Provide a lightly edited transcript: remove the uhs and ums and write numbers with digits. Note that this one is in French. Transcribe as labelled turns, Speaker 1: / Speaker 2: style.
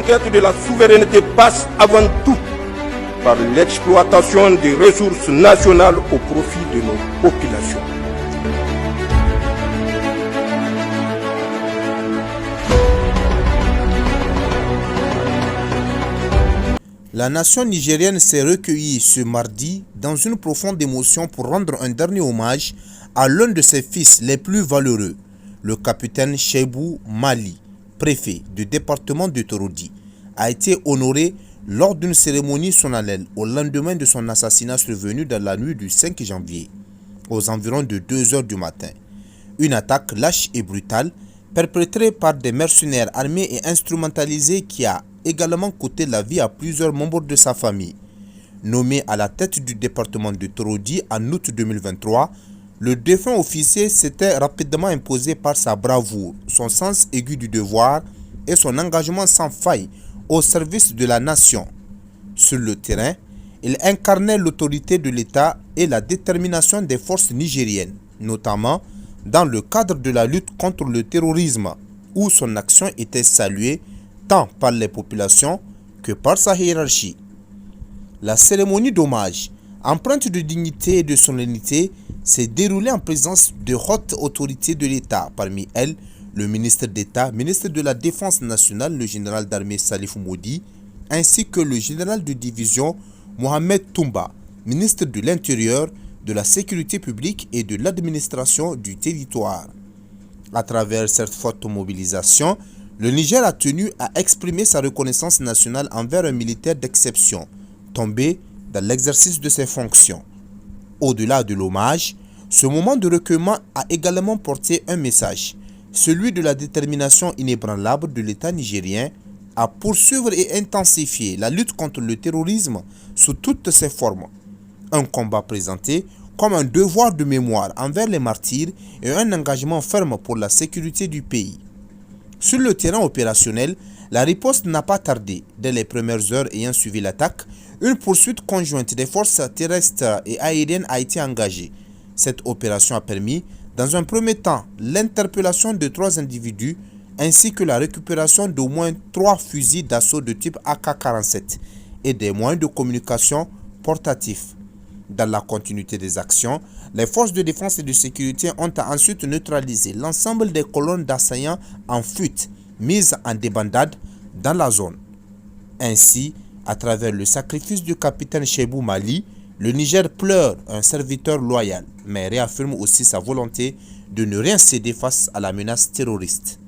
Speaker 1: conquête de la souveraineté passe avant tout par l'exploitation des ressources nationales au profit de nos populations.
Speaker 2: La nation nigérienne s'est recueillie ce mardi dans une profonde émotion pour rendre un dernier hommage à l'un de ses fils les plus valeureux, le capitaine Cheibou Mali, préfet du département de Torodi, a été honoré lors d'une cérémonie solennelle au lendemain de son assassinat survenu dans la nuit du 5 janvier, aux environs de 2 heures du matin. Une attaque lâche et brutale, perpétrée par des mercenaires armés et instrumentalisés qui a également coûté la vie à plusieurs membres de sa famille. Nommé à la tête du département de Torodi en août 2023, le défunt officier s'était rapidement imposé par sa bravoure, son sens aigu du devoir et son engagement sans faille au service de la nation. Sur le terrain, il incarnait l'autorité de l'État et la détermination des forces nigériennes, notamment dans le cadre de la lutte contre le terrorisme, où son action était saluée tant par les populations que par sa hiérarchie. La cérémonie d'hommage, empreinte de dignité et de solennité, s'est déroulée en présence de hautes autorités de l'État, parmi elles le ministre d'État, ministre de la Défense nationale, le général d'armée Salif Moudi, ainsi que le général de division Mohamed Toumba, ministre de l'Intérieur, de la Sécurité publique et de l'administration du territoire. À travers cette forte mobilisation, le Niger a tenu à exprimer sa reconnaissance nationale envers un militaire d'exception, tombé dans l'exercice de ses fonctions. Au-delà de l'hommage, ce moment de recueillement a également porté un message, celui de la détermination inébranlable de l'État nigérien à poursuivre et intensifier la lutte contre le terrorisme sous toutes ses formes. Un combat présenté comme un devoir de mémoire envers les martyrs et un engagement ferme pour la sécurité du pays. Sur le terrain opérationnel, la riposte n'a pas tardé. Dès les premières heures ayant suivi l'attaque, une poursuite conjointe des forces terrestres et aériennes a été engagée. Cette opération a permis, dans un premier temps, l'interpellation de 3 individus ainsi que la récupération d'au moins 3 fusils d'assaut de type AK-47 et des moyens de communication portatifs. Dans la continuité des actions, les forces de défense et de sécurité ont ensuite neutralisé l'ensemble des colonnes d'assaillants en fuite mises en débandade dans la zone. Ainsi, à travers le sacrifice du capitaine Cheibou Mali, le Niger pleure un serviteur loyal, mais réaffirme aussi sa volonté de ne rien céder face à la menace terroriste.